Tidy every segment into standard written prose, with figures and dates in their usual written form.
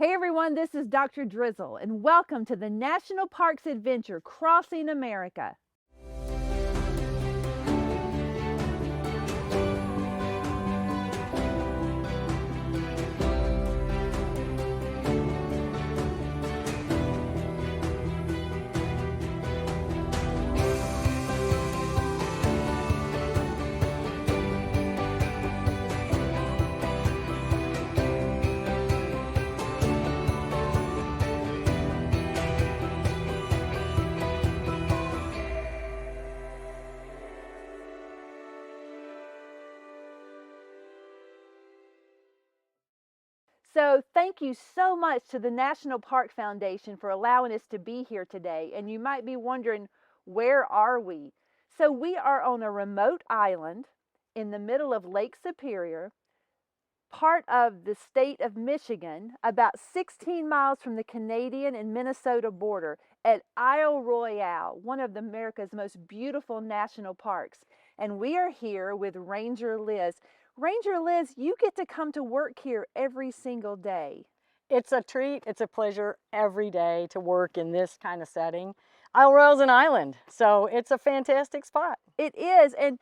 Hey everyone, this is Dr. Drizzle, and welcome to the National Parks Adventure Crossing America. So thank you so much to the National Park Foundation for allowing us to be here today. And you might be wondering, where are we? So we are on a remote island in the middle of Lake Superior, part of the state of Michigan, about 16 miles from the Canadian and Minnesota border at Isle Royale, one of America's most beautiful national parks. And we are here with Ranger Liz. Ranger Liz, you get to come to work here every single day. It's a treat, it's a pleasure every day to work in this kind of setting. Isle Royale's an island, so it's a fantastic spot. It is, and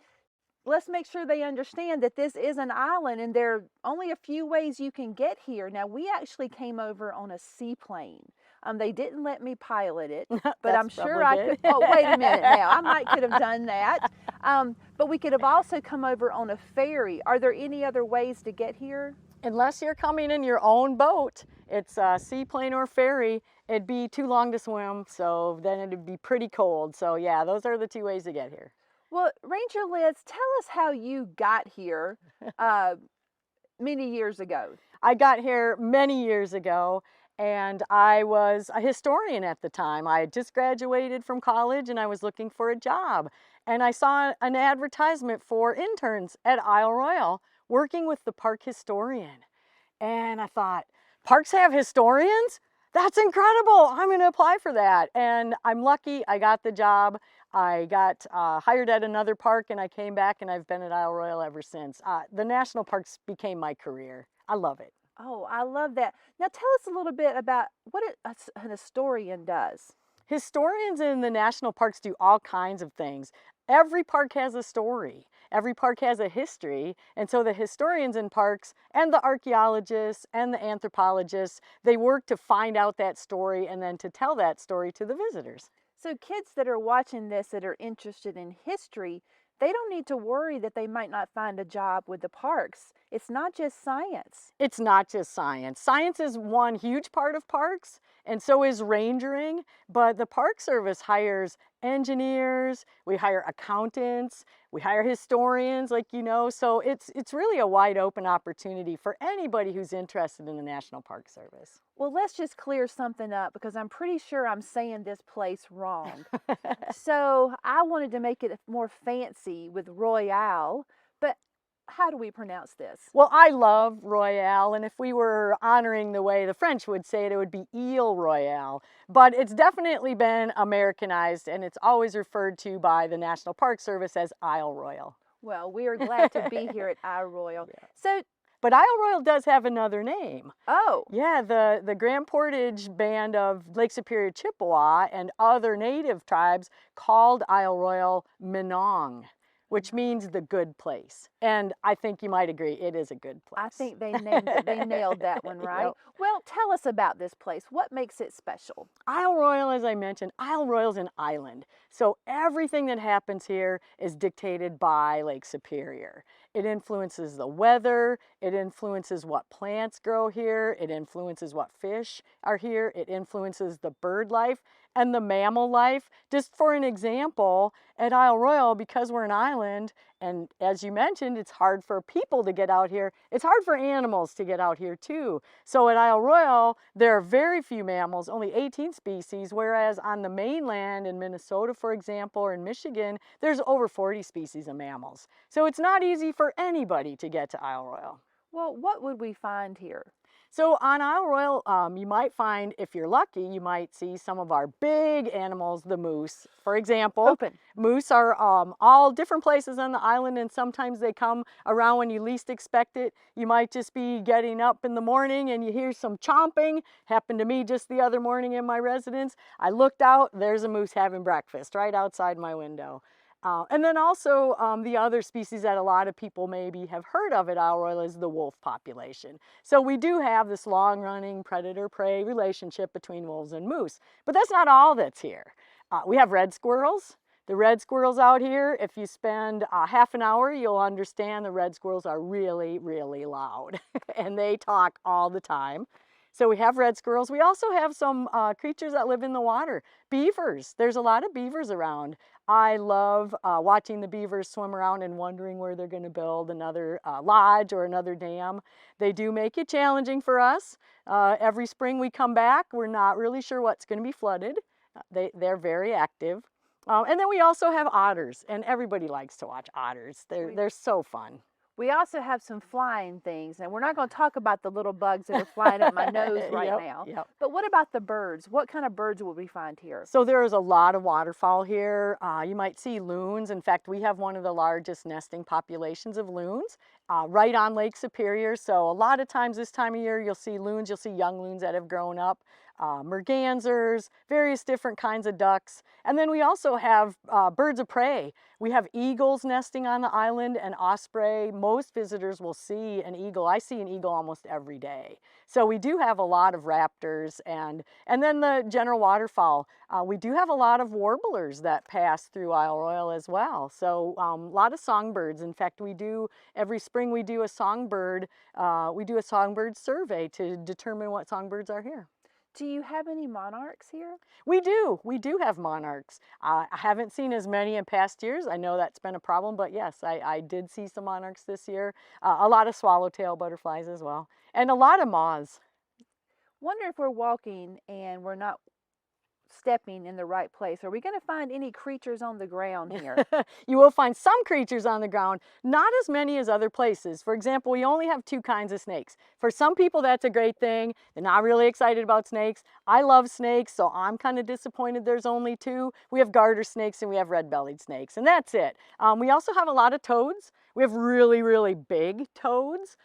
let's make sure they understand that this is an island and there are only a few ways you can get here. Now, we actually came over on a seaplane. They didn't let me pilot it, but I'm sure I could. Oh, wait a minute now. I could have done that. But we could have also come over on a ferry. Are there any other ways to get here? Unless you're coming in your own boat, it's a seaplane or ferry, it'd be too long to swim, so then it'd be pretty cold. So yeah, those are the two ways to get here. Well, Ranger Liz, tell us how you got here many years ago. I got here many years ago, and I was a historian at the time. I had just graduated from college and I was looking for a job. And I saw an advertisement for interns at Isle Royale working with the park historian. And I thought, parks have historians? That's incredible. I'm going to apply for that. And I'm lucky I got the job. I got hired at another park and I came back and I've been at Isle Royale ever since. The national parks became my career. I love it. Oh, I love that. Now tell us a little bit about what an historian does. Historians in the national parks do all kinds of things. Every park has a story. Every park has a history. And so the historians in parks and the archaeologists and the anthropologists, they work to find out that story and then to tell that story to the visitors. So kids that are watching this that are interested in history, they don't need to worry that they might not find a job with the parks. It's not just science. It's not just science. Science is one huge part of parks, and so is rangering, but the Park Service hires engineers, we hire accountants, we hire historians, so it's really a wide open opportunity for anybody who's interested in the National Park Service. Well, let's just clear something up because I'm pretty sure I'm saying this place wrong. So I wanted to make it more fancy with Royale, but how do we pronounce this? Well, I love Royale, and if we were honoring the way the French would say it, it would be Isle Royale. But it's definitely been Americanized, and it's always referred to by the National Park Service as Isle Royale. Well, we are glad to be here at Isle Royale. Yeah. But Isle Royale does have another name. Oh. Yeah, the Grand Portage Band of Lake Superior Chippewa and other native tribes called Isle Royale Minong, which means the good place. And I think you might agree, it is a good place. I think they named it. They nailed that one, right? Yep. Well, tell us about this place. What makes it special? Isle Royale, as I mentioned, Isle Royale's an island. So everything that happens here is dictated by Lake Superior. It influences the weather, it influences what plants grow here, it influences what fish are here, it influences the bird life and the mammal life. Just for an example, at Isle Royale, because we're an island, and as you mentioned, it's hard for people to get out here, it's hard for animals to get out here too. So at Isle Royale, there are very few mammals, only 18 species, whereas on the mainland in Minnesota, for example, or in Michigan, there's over 40 species of mammals. So it's not easy for anybody to get to Isle Royale. Well, what would we find here? So on Isle Royale, you might find, if you're lucky, you might see some of our big animals, the moose. For example, Open. moose are all different places on the island, and sometimes they come around when you least expect it. You might just be getting up in the morning and you hear some chomping. Happened to me just the other morning in my residence. I looked out, there's a moose having breakfast right outside my window. And then also the other species that a lot of people maybe have heard of at Isle Royale is the wolf population. So we do have this long-running predator-prey relationship between wolves and moose. But that's not all that's here. We have red squirrels. The red squirrels out here, if you spend half an hour, you'll understand the red squirrels are really, really loud. And they talk all the time. So we have red squirrels. We also have some creatures that live in the water. Beavers. There's a lot of beavers around. I love watching the beavers swim around and wondering where they're going to build another lodge or another dam. They do make it challenging for us. Every spring we come back, we're not really sure what's going to be flooded. They're very active. And then we also have otters, and everybody likes to watch otters. They're so fun. We also have some flying things, and we're not going to talk about the little bugs that are flying up my nose right Yep, now. yep. But what about the birds? What kind of birds will we find here? So there is a lot of waterfowl here. You might see loons. In fact, we have one of the largest nesting populations of loons right on Lake Superior. So a lot of times this time of year, you'll see loons, you'll see young loons that have grown up, mergansers, various different kinds of ducks. And then we also have birds of prey. We have eagles nesting on the island and osprey. Most visitors will see an eagle. I see an eagle almost every day. So we do have a lot of raptors and then the general waterfowl. We do have a lot of warblers that pass through Isle Royale as well. So a lot of songbirds. In fact, every spring we do a songbird survey to determine what songbirds are here. Do you have any monarchs here? We do have monarchs. I haven't seen as many in past years. I know that's been a problem, but yes, I did see some monarchs this year. A lot of swallowtail butterflies as well, and a lot of moths. Wonder if we're walking and we're not stepping in the right place. Are we going to find any creatures on the ground here? You will find some creatures on the ground, not as many as other places. For example, we only have 2 kinds of snakes. For some people, that's a great thing. They're not really excited about snakes. I love snakes, so I'm kind of disappointed there's only 2. We have garter snakes and we have red-bellied snakes, and that's it. We also have a lot of toads. We have really, really big toads.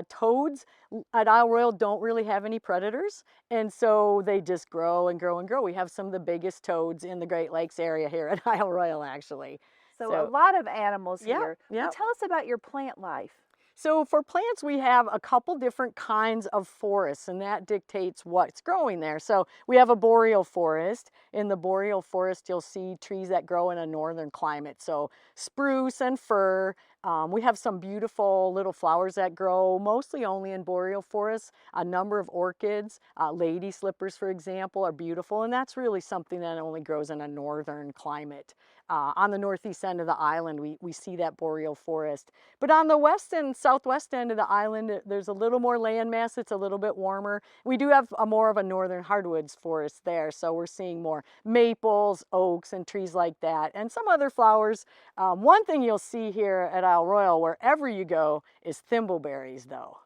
Toads at Isle Royale don't really have any predators, and so they just grow and grow and grow. We have some of the biggest toads in the Great Lakes area here at Isle Royale, actually. So a lot of animals Yep, here. yep. Well, tell us about your plant life. So for plants, we have a couple different kinds of forests, and that dictates what's growing there. So we have a boreal forest. In the boreal forest, you'll see trees that grow in a northern climate. So spruce and fir. We have some beautiful little flowers that grow mostly only in boreal forests. A number of orchids, lady slippers, for example, are beautiful, and that's really something that only grows in a northern climate. On the northeast end of the island, we see that boreal forest. But on the west and southwest end of the island, there's a little more landmass. It's a little bit warmer. We do have more of a northern hardwoods forest there, so we're seeing more maples, oaks, and trees like that, and some other flowers. One thing you'll see here at Isle Royale, wherever you go, is thimbleberries, though.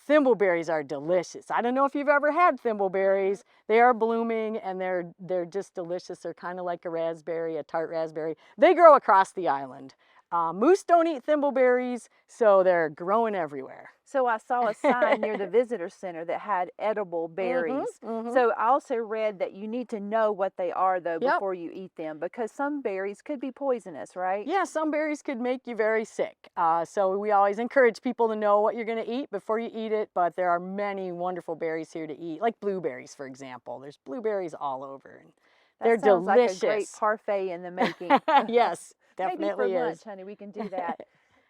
Thimbleberries are delicious. I don't know if you've ever had thimbleberries. They are blooming and they're just delicious. They're kind of like a raspberry, a tart raspberry. They grow across the island. Moose don't eat thimbleberries, so they're growing everywhere. So I saw a sign near the visitor center that had edible berries. Mm-hmm. So I also read that you need to know what they are, though, Yep. before you eat them, because some berries could be poisonous, right? Yeah, some berries could make you very sick. So we always encourage people to know what you're going to eat before you eat it, but there are many wonderful berries here to eat, like blueberries, for example. There's blueberries all over. And they're That sounds delicious. like a great parfay in the making. Yes, definitely Maybe for is. lunch, honey, we can do that.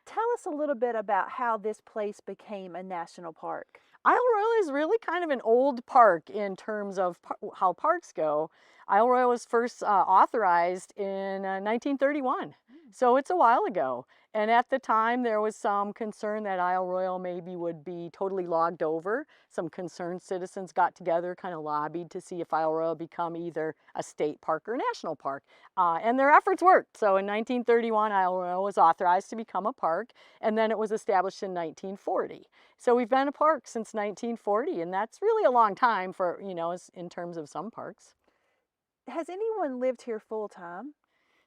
Tell us a little bit about how this place became a national park. Isle Royale is really kind of an old park in terms of how parks go. Isle Royale was first authorized in 1931, so it's a while ago. And at the time, there was some concern that Isle Royale maybe would be totally logged over. Some concerned citizens got together, kind of lobbied to see if Isle Royale become either a state park or national park. And their efforts worked. So in 1931, Isle Royale was authorized to become a park, and then it was established in 1940. So we've been a park since 1940, and that's really a long time for, in terms of some parks. Has anyone lived here full time?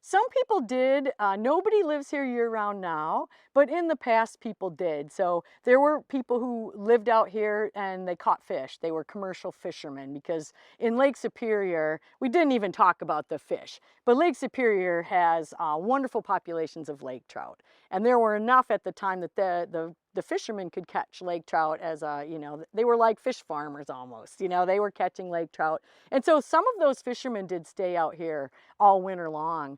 Some people did. Nobody lives here year-round now, but in the past people did. So there were people who lived out here and they caught fish. They were commercial fishermen, because in Lake Superior, we didn't even talk about the fish, but Lake Superior has wonderful populations of lake trout. And there were enough at the time that the fishermen could catch lake trout as they were like fish farmers almost. They were catching lake trout. And so some of those fishermen did stay out here all winter long.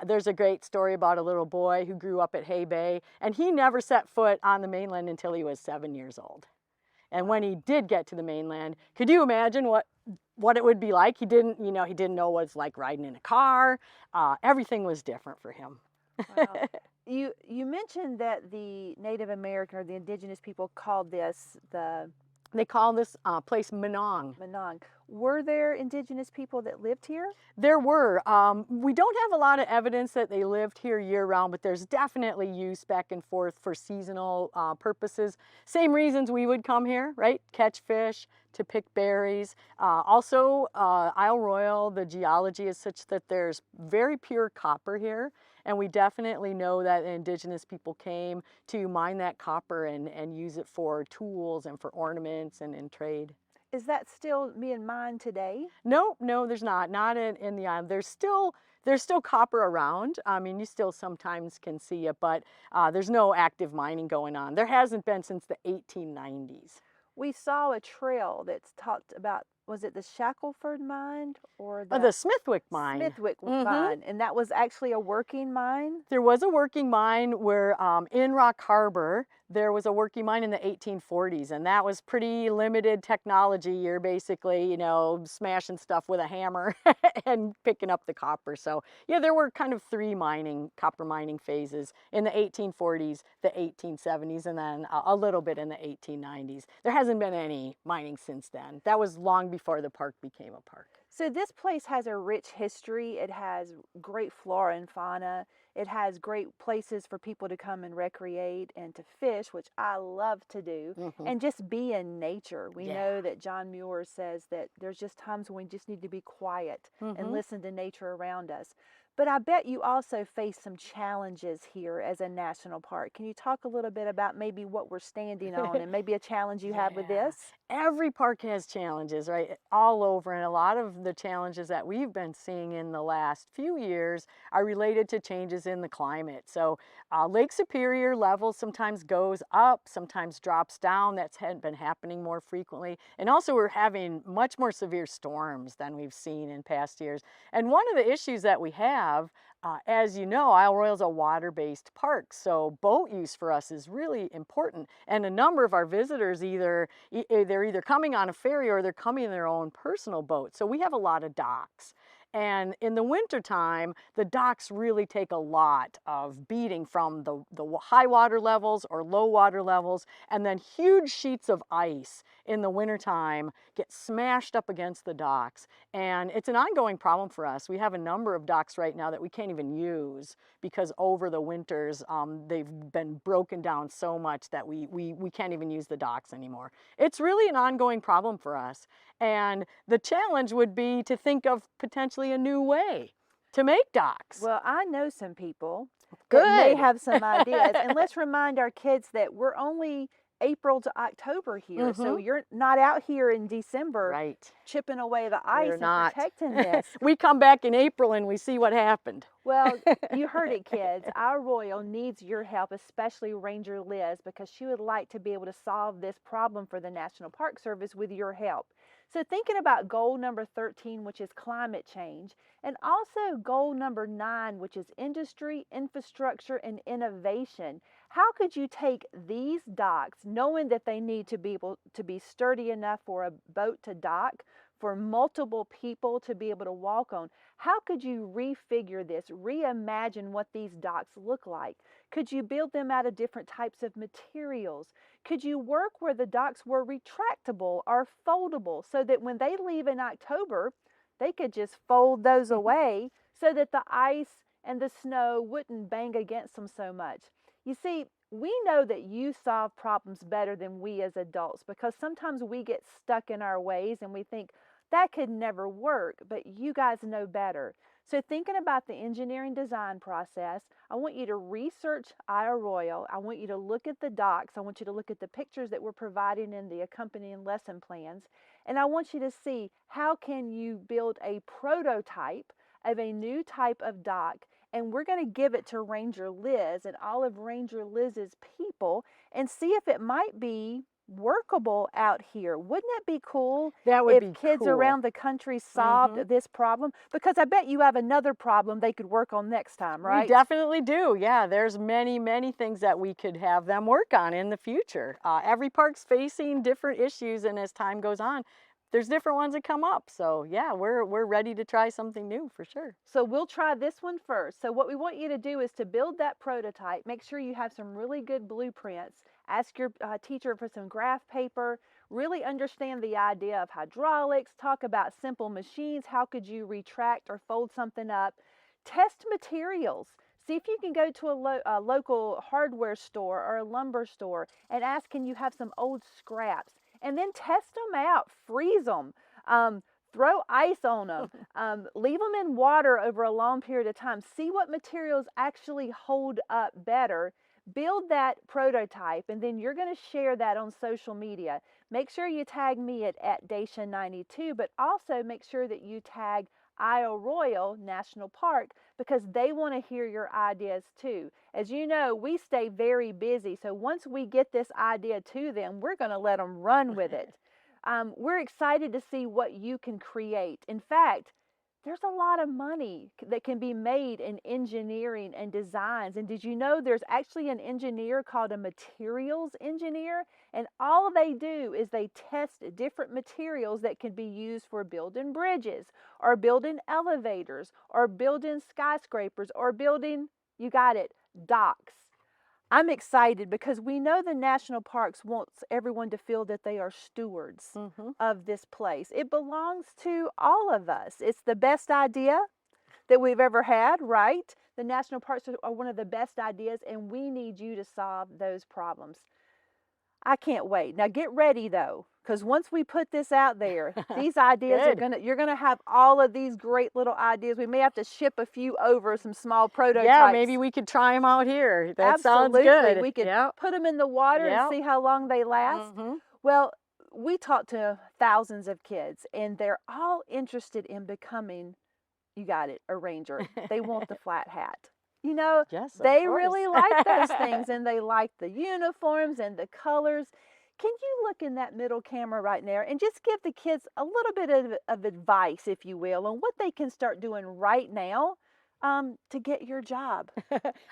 There's a great story about a little boy who grew up at Hay Bay, and he never set foot on the mainland until he was 7 years old. And when he did get to the mainland, could you imagine what it would be like? He didn't know what it's like riding in a car. Everything was different for him. Wow. You mentioned that the Native American or the indigenous people called this They call this place Manong. Manong. Were there indigenous people that lived here? There were. We don't have a lot of evidence that they lived here year-round, but there's definitely use back and forth for seasonal purposes. Same reasons we would come here, right? Catch fish, to pick berries. Also, Isle Royale, the geology is such that there's very pure copper here. And we definitely know that indigenous people came to mine that copper and use it for tools and for ornaments and in trade. Is that still being mined today? No, there's not. Not in the island. There's still copper around. I mean, you still sometimes can see it, but there's no active mining going on. There hasn't been since the 1890s. We saw a trail that's talked about, was it the Shackleford mine or The Smithwick mine? Smithwick mine, and that was actually a working mine? There was a working mine where in Rock Harbor, there was a working mine in the 1840s, and that was pretty limited technology. You're basically, smashing stuff with a hammer and picking up the copper. So yeah, there were kind of three copper mining phases in the 1840s, the 1870s, and then a little bit in the 1890s. There hasn't been any mining since then. That was long before the park became a park. So this place has a rich history. It has great flora and fauna. It has great places for people to come and recreate and to fish, which I love to do, and just be in nature. We know that John Muir says that there's just times when we just need to be quiet and listen to nature around us. But I bet you also face some challenges here as a national park. Can you talk a little bit about maybe what we're standing on and maybe a challenge you have with this? Every park has challenges, right? All over. And a lot of the challenges that we've been seeing in the last few years are related to changes in the climate. So Lake Superior level sometimes goes up, sometimes drops down. That's been happening more frequently. And also we're having much more severe storms than we've seen in past years. And one of the issues that we have, as you know, Isle Royale is a water-based park, so boat use for us is really important. And a number of our visitors they're either coming on a ferry or they're coming in their own personal boat. So we have a lot of docks. And in the wintertime, the docks really take a lot of beating from the high water levels or low water levels, and then huge sheets of ice in the wintertime get smashed up against the docks. And it's an ongoing problem for us. We have a number of docks right now that we can't even use because over the winters, they've been broken down so much that we can't even use the docks anymore. It's really an ongoing problem for us. And the challenge would be to think of potentially a new way to make docks. Well, I know some people that may have some ideas. And let's remind our kids that we're only April to October here. So you're not out here in December chipping away the ice and protecting this. We come back in April and we see what happened. Well, you heard it, kids. Isle Royale needs your help, especially Ranger Liz, because she would like to be able to solve this problem for the National Park Service with your help. So thinking about goal number 13, which is climate change, and also goal number 9, which is industry, infrastructure, and innovation, how could you take these docks, knowing that they need to be able to be sturdy enough for a boat to dock, for multiple people to be able to walk on. How could you refigure this, reimagine what these docks look like? Could you build them out of different types of materials? Could you work where the docks were retractable or foldable so that when they leave in October, they could just fold those away so that the ice and the snow wouldn't bang against them so much? You see, we know that you solve problems better than we as adults because sometimes we get stuck in our ways and we think that could never work, but you guys know better. So thinking about the engineering design process, I want you to research Isle Royale. I want you to look at the docks. I want you to look at the pictures that we're providing in the accompanying lesson plans. And I want you to see how can you build a prototype of a new type of dock, and we're going to give it to Ranger Liz and all of Ranger Liz's people and see if it might be workable out here. Wouldn't it be cool That would if be kids cool. around the country solved this problem? Because I bet you have another problem they could work on next time, right? We definitely do. Yeah, there's many, many things that we could have them work on in the future. Every park's facing different issues, and as time goes on, there's different ones that come up. So yeah, we're ready to try something new for sure. So we'll try this one first. So what we want you to do is to build that prototype. Make sure you have some really good blueprints. Ask your teacher for some graph paper. Really understand the idea of hydraulics. Talk about simple machines. How could you retract or fold something up? Test materials. See if you can go to a local hardware store or a lumber store and ask, can you have some old scraps? And then test them out, freeze them, throw ice on them, leave them in water over a long period of time. See what materials actually hold up better. Build that prototype, and then you're going to share that on social media. Make sure you tag me at Dacia92, but also make sure that you tag Isle Royale National Park because they want to hear your ideas too. As you know, we stay very busy, so once we get this idea to them, we're going to let them run with it. We're excited to see what you can create. In fact, there's a lot of money that can be made in engineering and designs. And did you know there's actually an engineer called a materials engineer? And all they do is they test different materials that can be used for building bridges or building elevators or building skyscrapers or building, you got it, docks. I'm excited because we know the national parks wants everyone to feel that they are stewards of this place. It belongs to all of us. It's the best idea that we've ever had, right? The national parks are one of the best ideas, and we need you to solve those problems. I can't wait. Now get ready though, because once we put this out there, these ideas you're gonna have all of these great little ideas. We may have to ship a few over, some small prototypes. Yeah, maybe we could try them out here. That Absolutely. sounds good. We could put them in the water and see how long they last. Well, we talk to thousands of kids, and they're all interested in becoming, you got it, a ranger. They want the flat hat. You know, yes, they really like those things, and they like the uniforms and the colors. Can you look in that middle camera right there and just give the kids a little bit of advice, if you will, on what they can start doing right now to get your job?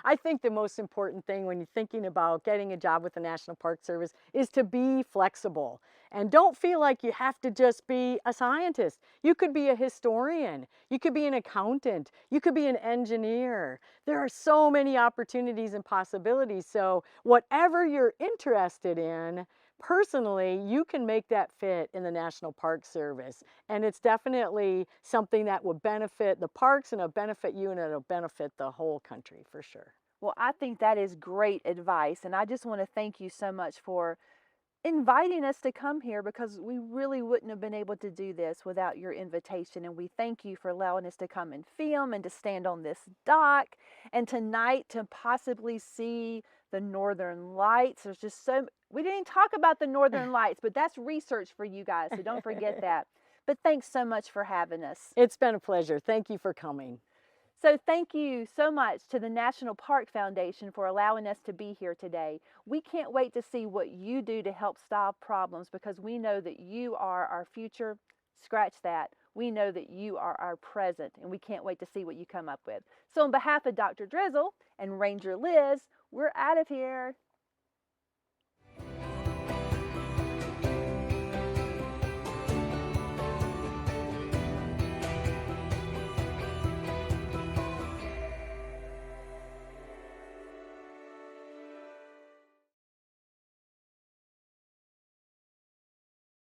I think the most important thing when you're thinking about getting a job with the National Park Service is to be flexible. And don't feel like you have to just be a scientist. You could be a historian. You could be an accountant. You could be an engineer. There are so many opportunities and possibilities. So whatever you're interested in, personally, you can make that fit in the National Park Service. And it's definitely something that will benefit the parks and it'll benefit you and it'll benefit the whole country for sure. Well, I think that is great advice. And I just want to thank you so much for inviting us to come here because we really wouldn't have been able to do this without your invitation. And we thank you for allowing us to come and film and to stand on this dock and tonight to possibly see the Northern Lights. There's just we didn't talk about the Northern Lights, but that's research for you guys, so don't forget that. But thanks so much for having us. It's been a pleasure. Thank you for coming. So thank you so much to the National Park Foundation for allowing us to be here today. We can't wait to see what you do to help solve problems because we know that you are our future. Scratch that. We know that you are our present, and we can't wait to see what you come up with. So on behalf of Dr. Drizzle and Ranger Liz, we're out of here.